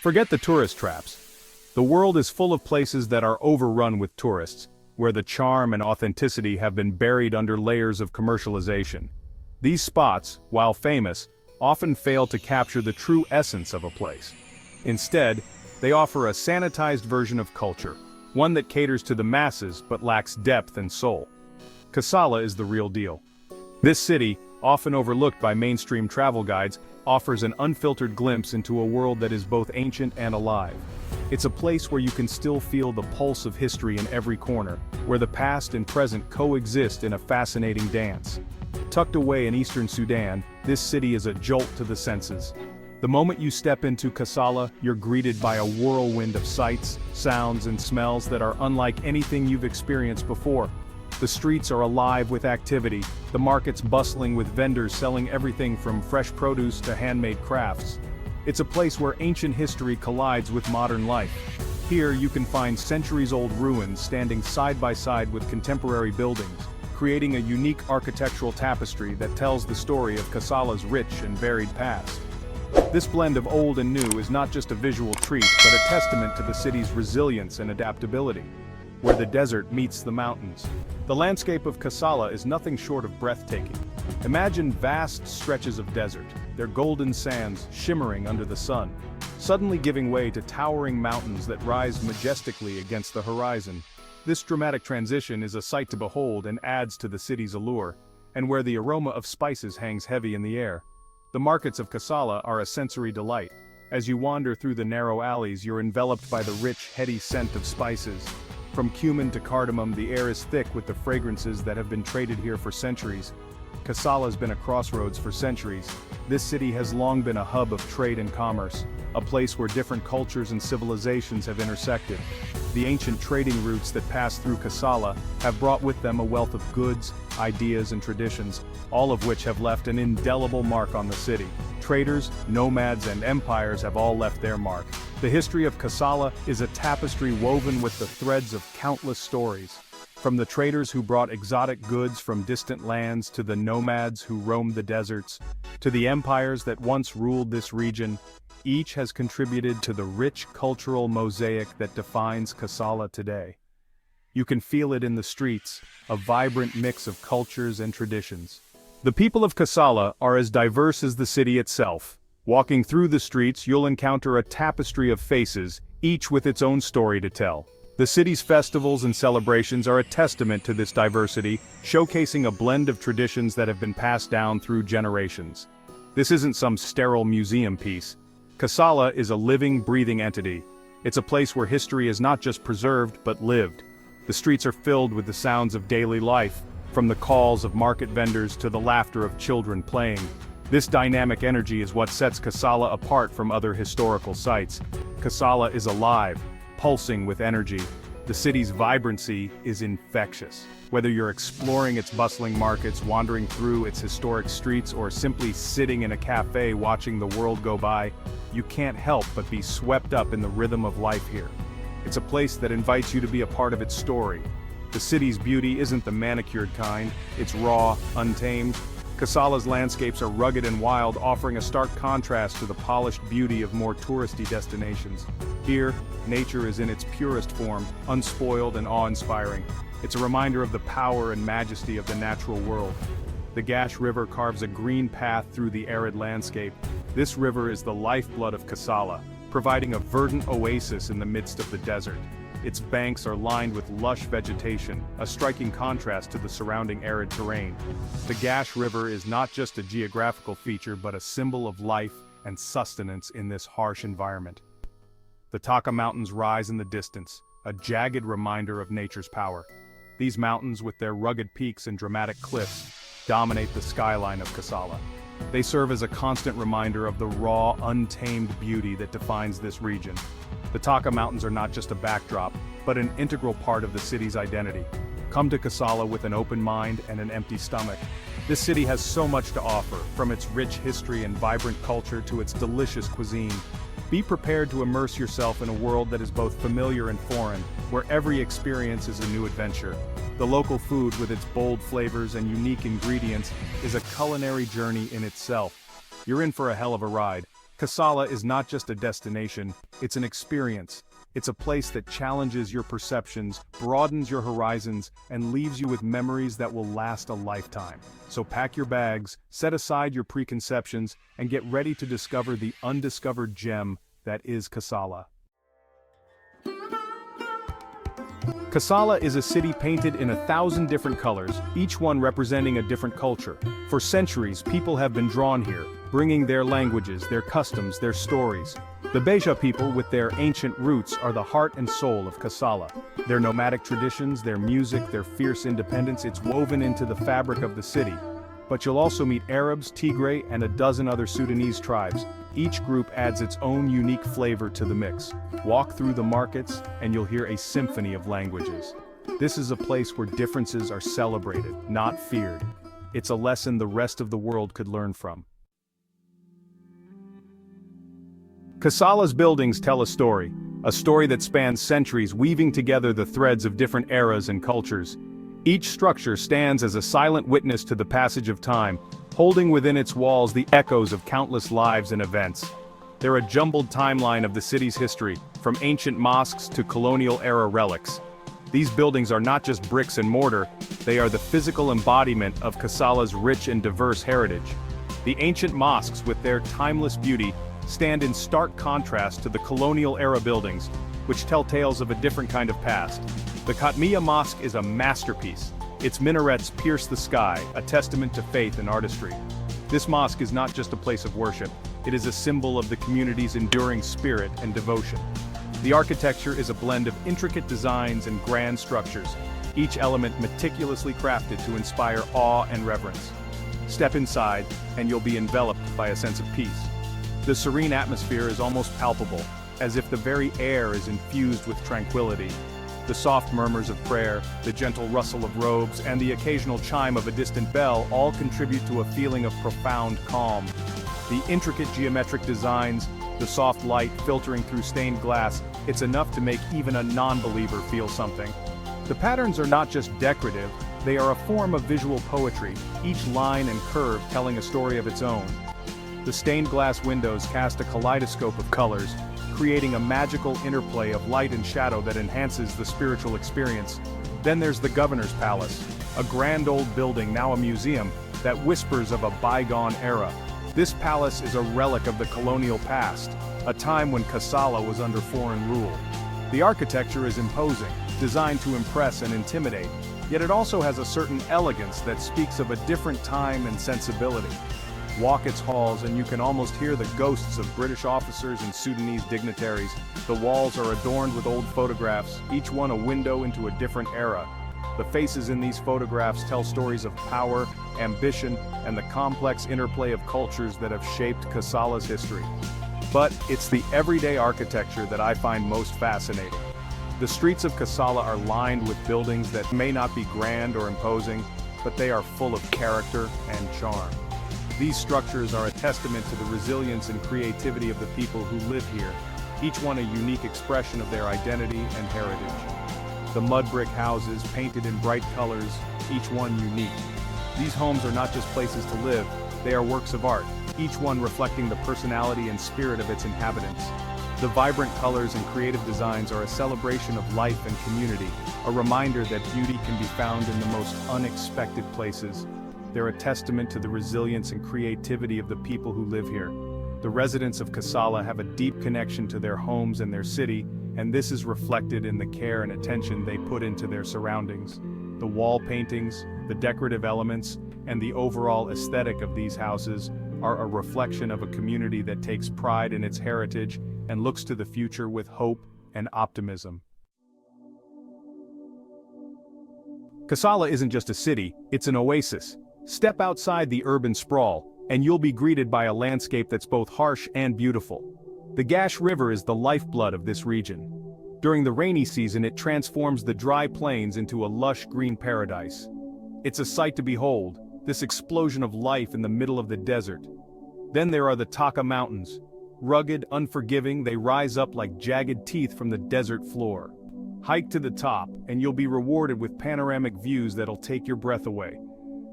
Forget the tourist traps. The world is full of places that are overrun with tourists, where the charm and authenticity have been buried under layers of commercialization. These spots, while famous, often fail to capture the true essence of a place. Instead, they offer a sanitized version of culture, one that caters to the masses but lacks depth and soul. Kassala is the real deal. This city, often overlooked by mainstream travel guides, offers an unfiltered glimpse into a world that is both ancient and alive. It's a place where you can still feel the pulse of history in every corner, where the past and present coexist in a fascinating dance. Tucked away in Eastern Sudan, this city is a jolt to the senses. The moment you step into Kassala, you're greeted by a whirlwind of sights, sounds, and smells that are unlike anything you've experienced before. The streets are alive with activity, the markets bustling with vendors selling everything from fresh produce to handmade crafts. It's a place where ancient history collides with modern life. Here you can find centuries-old ruins standing side by side with contemporary buildings, creating a unique architectural tapestry that tells the story of Kassala's rich and varied past. This blend of old and new is not just a visual treat but a testament to the city's resilience and adaptability. Where the desert meets the mountains. The landscape of Kassala is nothing short of breathtaking. Imagine vast stretches of desert, their golden sands shimmering under the sun, suddenly giving way to towering mountains that rise majestically against the horizon. This dramatic transition is a sight to behold and adds to the city's allure, and where the aroma of spices hangs heavy in the air. The markets of Kassala are a sensory delight. As you wander through the narrow alleys, you're enveloped by the rich, heady scent of spices. From cumin to cardamom, the air is thick with the fragrances that have been traded here for centuries. Kassala's been a crossroads for centuries. This city has long been a hub of trade and commerce, a place where different cultures and civilizations have intersected. The ancient trading routes that pass through Kassala have brought with them a wealth of goods, ideas, and traditions, all of which have left an indelible mark on the city. Traders, nomads, and empires have all left their mark. The history of Kassala is a tapestry woven with the threads of countless stories. From the traders who brought exotic goods from distant lands to the nomads who roamed the deserts, to the empires that once ruled this region, each has contributed to the rich cultural mosaic that defines Kassala today. You can feel it in the streets, a vibrant mix of cultures and traditions. The people of Kassala are as diverse as the city itself. Walking through the streets, you'll encounter a tapestry of faces, each with its own story to tell. The city's festivals and celebrations are a testament to this diversity, showcasing a blend of traditions that have been passed down through generations. This isn't some sterile museum piece. Kassala is a living, breathing entity. It's a place where history is not just preserved, but lived. The streets are filled with the sounds of daily life, from the calls of market vendors to the laughter of children playing. This dynamic energy is what sets Kassala apart from other historical sites. Kassala is alive, pulsing with energy. The city's vibrancy is infectious. Whether you're exploring its bustling markets, wandering through its historic streets, or simply sitting in a cafe watching the world go by, you can't help but be swept up in the rhythm of life here. It's a place that invites you to be a part of its story. The city's beauty isn't the manicured kind, it's raw, untamed. Kassala's landscapes are rugged and wild, offering a stark contrast to the polished beauty of more touristy destinations. Here, nature is in its purest form, unspoiled and awe-inspiring. It's a reminder of the power and majesty of the natural world. The Gash River carves a green path through the arid landscape. This river is the lifeblood of Kassala, providing a verdant oasis in the midst of the desert. Its banks are lined with lush vegetation, a striking contrast to the surrounding arid terrain. The Gash River is not just a geographical feature but a symbol of life and sustenance in this harsh environment. The Taka Mountains rise in the distance, a jagged reminder of nature's power. These mountains, with their rugged peaks and dramatic cliffs, dominate the skyline of Kassala. They serve as a constant reminder of the raw, untamed beauty that defines this region. The Taka Mountains are not just a backdrop, but an integral part of the city's identity. Come to Kassala with an open mind and an empty stomach. This city has so much to offer, from its rich history and vibrant culture to its delicious cuisine. Be prepared to immerse yourself in a world that is both familiar and foreign, where every experience is a new adventure. The local food, with its bold flavors and unique ingredients, is a culinary journey in itself. You're in for a hell of a ride. Kassala is not just a destination, it's an experience. It's a place that challenges your perceptions, broadens your horizons, and leaves you with memories that will last a lifetime. So pack your bags, set aside your preconceptions, and get ready to discover the undiscovered gem that is Kassala. Kassala is a city painted in 1,000 different colors, each one representing a different culture. For centuries, people have been drawn here, bringing their languages, their customs, their stories. The Beja people, with their ancient roots, are the heart and soul of Kassala. Their nomadic traditions, their music, their fierce independence, it's woven into the fabric of the city. But you'll also meet Arabs, Tigray, and a dozen other Sudanese tribes. Each group adds its own unique flavor to the mix. Walk through the markets, and you'll hear a symphony of languages. This is a place where differences are celebrated, not feared. It's a lesson the rest of the world could learn from. Kassala's buildings tell a story that spans centuries, weaving together the threads of different eras and cultures. Each structure stands as a silent witness to the passage of time, holding within its walls the echoes of countless lives and events. They're a jumbled timeline of the city's history, from ancient mosques to colonial-era relics. These buildings are not just bricks and mortar, they are the physical embodiment of Kassala's rich and diverse heritage. The ancient mosques, with their timeless beauty, stand in stark contrast to the colonial-era buildings, which tell tales of a different kind of past. The Katmiya Mosque is a masterpiece. Its minarets pierce the sky, a testament to faith and artistry. This mosque is not just a place of worship, it is a symbol of the community's enduring spirit and devotion. The architecture is a blend of intricate designs and grand structures, each element meticulously crafted to inspire awe and reverence. Step inside, and you'll be enveloped by a sense of peace. The serene atmosphere is almost palpable, as if the very air is infused with tranquility. The soft murmurs of prayer, the gentle rustle of robes, and the occasional chime of a distant bell all contribute to a feeling of profound calm. The intricate geometric designs, the soft light filtering through stained glass, it's enough to make even a non-believer feel something. The patterns are not just decorative, they are a form of visual poetry, each line and curve telling a story of its own. The stained glass windows cast a kaleidoscope of colors, creating a magical interplay of light and shadow that enhances the spiritual experience. Then there's the Governor's Palace, a grand old building, now a museum, that whispers of a bygone era. This palace is a relic of the colonial past, a time when Kassala was under foreign rule. The architecture is imposing, designed to impress and intimidate, yet it also has a certain elegance that speaks of a different time and sensibility. Walk its halls and you can almost hear the ghosts of British officers and Sudanese dignitaries. The walls are adorned with old photographs, each one a window into a different era. The faces in these photographs tell stories of power, ambition, and the complex interplay of cultures that have shaped Kassala's history. But it's the everyday architecture that I find most fascinating. The streets of Kassala are lined with buildings that may not be grand or imposing, but they are full of character and charm. These structures are a testament to the resilience and creativity of the people who live here, each one a unique expression of their identity and heritage. The mud brick houses, painted in bright colors, each one unique. These homes are not just places to live, they are works of art, each one reflecting the personality and spirit of its inhabitants. The vibrant colors and creative designs are a celebration of life and community, a reminder that beauty can be found in the most unexpected places. They're a testament to the resilience and creativity of the people who live here. The residents of Kassala have a deep connection to their homes and their city, and this is reflected in the care and attention they put into their surroundings. The wall paintings, the decorative elements, and the overall aesthetic of these houses are a reflection of a community that takes pride in its heritage and looks to the future with hope and optimism. Kassala isn't just a city, it's an oasis. Step outside the urban sprawl, and you'll be greeted by a landscape that's both harsh and beautiful. The Gash River is the lifeblood of this region. During the rainy season, it transforms the dry plains into a lush green paradise. It's a sight to behold, this explosion of life in the middle of the desert. Then there are the Taka Mountains. Rugged, unforgiving, they rise up like jagged teeth from the desert floor. Hike to the top, and you'll be rewarded with panoramic views that'll take your breath away.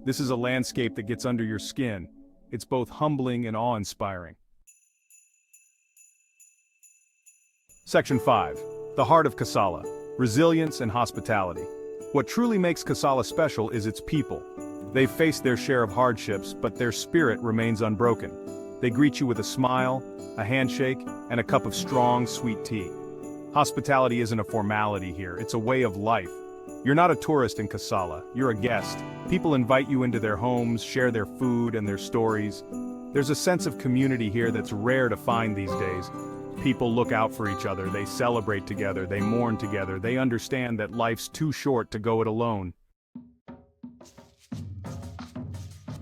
This is a landscape that gets under your skin. It's both humbling and awe-inspiring. Section 5. The heart of Kassala. Resilience and hospitality. What truly makes Kassala special is its people. They've faced their share of hardships, but their spirit remains unbroken. They greet you with a smile, a handshake, and a cup of strong, sweet tea. Hospitality isn't a formality here, it's a way of life. You're not a tourist in Kassala, you're a guest. People invite you into their homes, share their food and their stories. There's a sense of community here that's rare to find these days. People look out for each other, they celebrate together, they mourn together, they understand that life's too short to go it alone.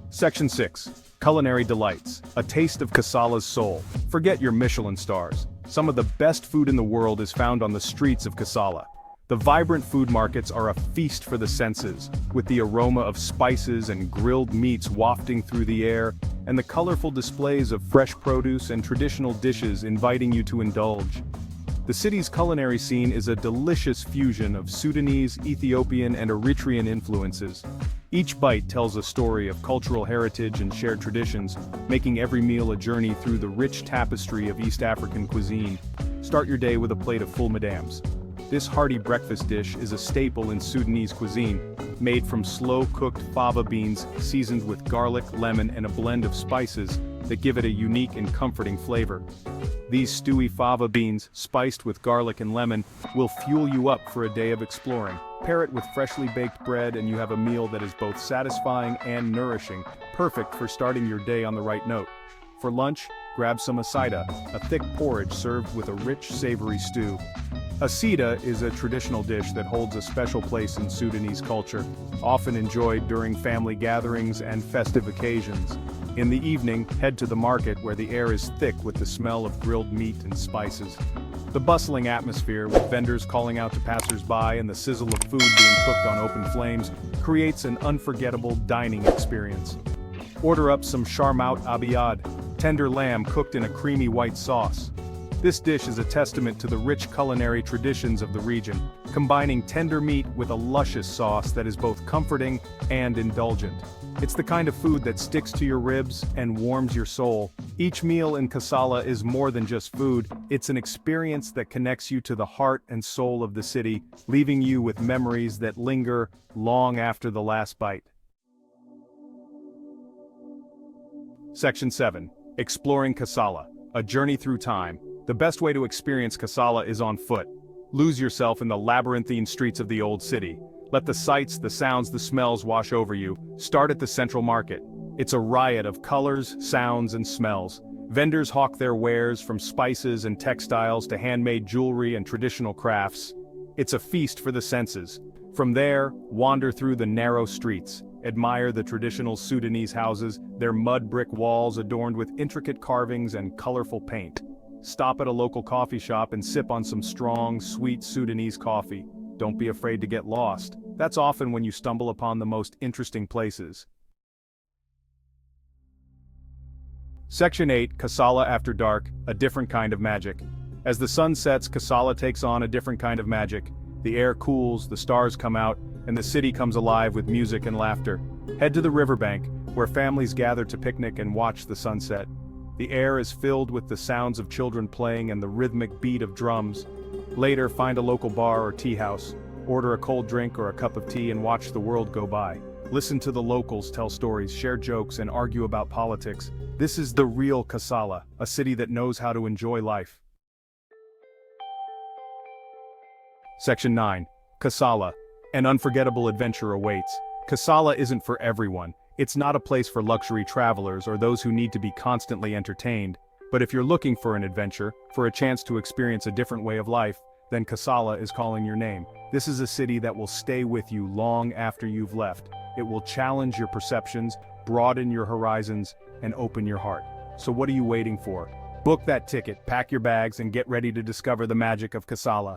Section 6. Culinary delights. A taste of Kassala's soul. Forget your Michelin stars. Some of the best food in the world is found on the streets of Kassala. The vibrant food markets are a feast for the senses, with the aroma of spices and grilled meats wafting through the air, and the colorful displays of fresh produce and traditional dishes inviting you to indulge. The city's culinary scene is a delicious fusion of Sudanese, Ethiopian, and Eritrean influences. Each bite tells a story of cultural heritage and shared traditions, making every meal a journey through the rich tapestry of East African cuisine. Start your day with a plate of full madams. This hearty breakfast dish is a staple in Sudanese cuisine, made from slow-cooked fava beans seasoned with garlic, lemon, and a blend of spices that give it a unique and comforting flavor. These stewy fava beans, spiced with garlic and lemon, will fuel you up for a day of exploring. Pair it with freshly baked bread and you have a meal that is both satisfying and nourishing, perfect for starting your day on the right note. For lunch, grab some asida, a thick porridge served with a rich, savory stew. Asida is a traditional dish that holds a special place in Sudanese culture, often enjoyed during family gatherings and festive occasions. In the evening, head to the market where the air is thick with the smell of grilled meat and spices. The bustling atmosphere, with vendors calling out to passers-by and the sizzle of food being cooked on open flames, creates an unforgettable dining experience. Order up some sharmout abiyad, tender lamb cooked in a creamy white sauce. This dish is a testament to the rich culinary traditions of the region, combining tender meat with a luscious sauce that is both comforting and indulgent. It's the kind of food that sticks to your ribs and warms your soul. Each meal in Kassala is more than just food, it's an experience that connects you to the heart and soul of the city, leaving you with memories that linger long after the last bite. Section 7. Exploring Kassala. A journey through time. The best way to experience Kassala is on foot. Lose yourself in the labyrinthine streets of the old city. Let the sights, the sounds, the smells wash over you. Start at the central market. It's a riot of colors, sounds, and smells. Vendors hawk their wares, from spices and textiles to handmade jewelry and traditional crafts. It's a feast for the senses. From there, wander through the narrow streets. Admire the traditional Sudanese houses, their mud brick walls adorned with intricate carvings and colorful paint. Stop at a local coffee shop and sip on some strong, sweet Sudanese coffee. Don't be afraid to get lost. That's often when you stumble upon the most interesting places. Section 8. Kassala After Dark, a different kind of magic. As the sun sets, Kassala takes on a different kind of magic. The air cools, the stars come out, and the city comes alive with music and laughter. Head to the riverbank, where families gather to picnic and watch the sunset. The air is filled with the sounds of children playing and the rhythmic beat of drums. Later, find a local bar or tea house. Order a cold drink or a cup of tea and watch the world go by. Listen to the locals tell stories, share jokes, and argue about politics. This is the real Kassala, a city that knows how to enjoy life. Section 9. Kassala. An unforgettable adventure awaits. Kassala isn't for everyone. It's not a place for luxury travelers or those who need to be constantly entertained. But if you're looking for an adventure, for a chance to experience a different way of life, then Kassala is calling your name. This is a city that will stay with you long after you've left. It will challenge your perceptions, broaden your horizons, and open your heart. So what are you waiting for? Book that ticket, pack your bags, and get ready to discover the magic of Kassala.